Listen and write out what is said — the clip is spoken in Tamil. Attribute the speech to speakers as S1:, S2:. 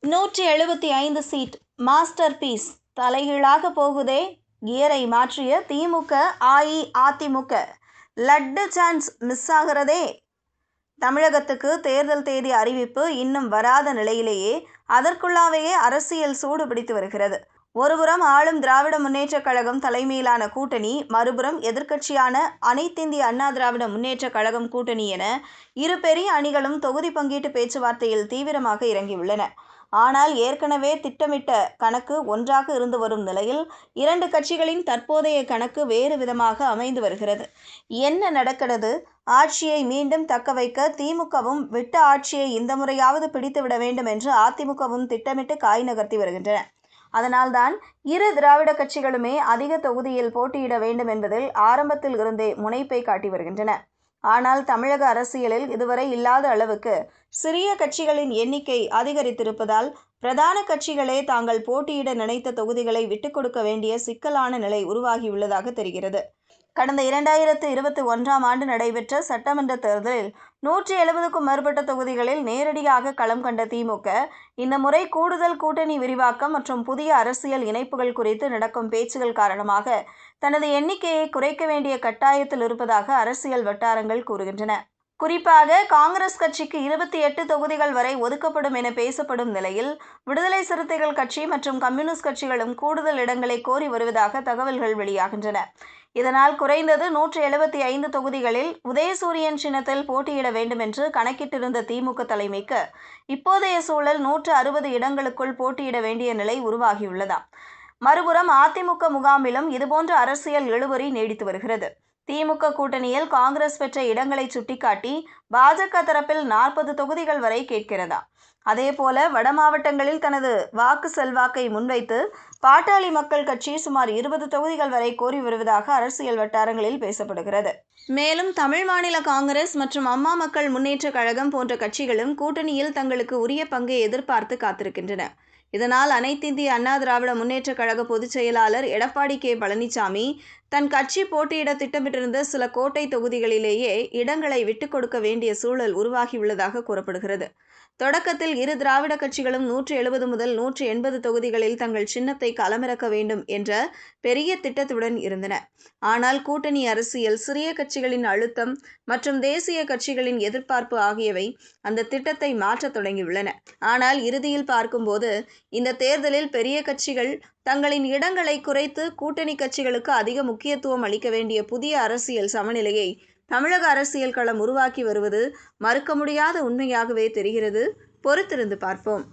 S1: 175 சீட் மாஸ்டர் பீஸ் தலைகீழாக போகுதே. கியரை மாற்றிய திமுக அஇஅதிமுக. லட்டு சான்ஸ் மிஸ் ஆகிறதே. தமிழகத்துக்கு தேர்தல் தேதி அறிவிப்பு இன்னும் வராத நிலையிலேயே அதற்குள்ளாலேயே அரசியல் சூடு பிடித்து வருகிறது. ஒருபுறம் ஆளும் திராவிட முன்னேற்றக் கழகம் தலைமையிலான கூட்டணி, மறுபுறம் எதிர்க்கட்சியான அனைத்திந்திய அண்ணா திராவிட முன்னேற்றக் கழகம் கூட்டணி என இரு பெரிய அணிகளும் தொகுதி பங்கீட்டு பேச்சுவார்த்தையில் தீவிரமாக இறங்கியுள்ளன. ஆனால் ஏற்கனவே திட்டமிட்ட கணக்கு ஒன்றாக இருந்து வரும் நிலையில் இரண்டு கட்சிகளின் தற்போதைய கணக்கு வேறு விதமாக அமைந்து வருகிறது. என்ன நடக்கிறது? ஆட்சியை மீண்டும் தக்க வைக்க திமுகவும், விட்ட ஆட்சியை இந்த முறையாவது பிடித்துவிட வேண்டும் என்று அதிமுகவும் திட்டமிட்டு காய் நகர்த்தி வருகின்றன. அதனால்தான் இரு திராவிட கட்சிகளுமே அதிக தொகுதியில் போட்டியிட வேண்டும் என்பதில் ஆரம்பத்தில் இருந்தே முனைப்பை காட்டி வருகின்றன. ஆனால் தமிழக அரசியலில் இதுவரை இல்லாத அளவுக்கு சிறிய கட்சிகளின் எண்ணிக்கை அதிகரித்திருப்பதால் பிரதான கட்சிகளே தாங்கள் போட்டியிட நினைத்த தொகுதிகளை விட்டுக் கொடுக்க வேண்டிய சிக்கலான நிலை உருவாகியுள்ளதாக தெரிகிறது. கடந்த 2021ஆம் ஆண்டு நடைபெற்ற சட்டமன்ற தேர்தலில் 170க்கும் மேற்பட்ட தொகுதிகளில் நேரடியாக களம் கண்ட திமுக, இந்த முறை கூடுதல் கூட்டணி விரிவாக்கம் மற்றும் புதிய அரசியல் இணைப்புகள் குறித்து நடக்கும் பேச்சுகள் காரணமாக தனது எண்ணிக்கையை குறைக்க வேண்டிய கட்டாயத்தில் இருப்பதாக அரசியல் வட்டாரங்கள் கூறுகின்றன. குறிப்பாக காங்கிரஸ் கட்சிக்கு 28 தொகுதிகள் வரை ஒதுக்கப்படும் என பேசப்படும் நிலையில், விடுதலை சிறுத்தைகள் கட்சி மற்றும் கம்யூனிஸ்ட் கட்சிகளும் கூடுதல் இடங்களை கோரி வருவதாக தகவல்கள் வெளியாகின்றன. இதனால் குறைந்தது 175 தொகுதிகளில் உதயசூரியன் சின்னத்தில் போட்டியிட வேண்டும் என்று கணக்கிட்டிருந்த திமுக தலைமைக்கு இப்போதைய சூழல் 160 இடங்களுக்குள் போட்டியிட வேண்டிய நிலை உருவாகியுள்ளதாம். மறுபுறம் அதிமுக முகாமிலும் இதுபோன்ற அரசியல் இழுபறி நீடித்து வருகிறது. திமுக கூட்டணியில் காங்கிரஸ் பெற்ற இடங்களை சுட்டிக்காட்டி பாஜக தரப்பில் 40 தொகுதிகள் வரை கேட்கிறதா. அதேபோல வட மாவட்டங்களில் தனது வாக்கு செல்வாக்கை முன்வைத்து பாட்டாளி மக்கள் கட்சி சுமார் 20 தொகுதிகள் வரை கோரி வருவதாக அரசியல் வட்டாரங்களில் பேசப்படுகிறது. மேலும் தமிழ் மாநில காங்கிரஸ் மற்றும் அம்மா மக்கள் முன்னேற்றக் கழகம் போன்ற கட்சிகளும் கூட்டணியில் தங்களுக்கு உரிய பங்கை எதிர்பார்த்து காத்திருக்கின்றன. இதனால் அனைத்திந்திய அண்ணா திராவிட முன்னேற்றக் கழக பொதுச் செயலாளர் எடப்பாடி கே. பழனிசாமி தன் கட்சி போட்டியிட திட்டமிட்டிருந்த சில கோட்டை தொகுதிகளிலேயே இடங்களை விட்டுக் கொடுக்க வேண்டிய சூழல் உருவாகியுள்ளதாக கூறப்படுகிறது. தொடக்கத்தில் இரு திராவிட கட்சிகளும் 170 முதல் 180 தொகுதிகளில் தங்கள் சின்னத்தை களமிறக்க வேண்டும் என்ற பெரிய திட்டத்துடன் இருந்தன. ஆனால் கூட்டணி அரசியல், சிறிய கட்சிகளின் அழுத்தம் மற்றும் தேசிய கட்சிகளின் எதிர்பார்ப்பு ஆகியவை அந்த திட்டத்தை மாற்றத் தொடங்கியுள்ளன. ஆனால் இறுதியில் பார்க்கும்போது இந்த தேர்தலில் பெரிய கட்சிகள் தங்களின் இடங்களை குறைத்து கூட்டணி கட்சிகளுக்கு அதிக முக்கியத்துவம் அளிக்க வேண்டிய புதிய அரசியல் சமநிலையை தமிழக அரசியல் களம் உருவாக்கி வருவது மறுக்க முடியாத உண்மையாகவே தெரிகிறது. பொறுத்திருந்து பார்ப்போம்.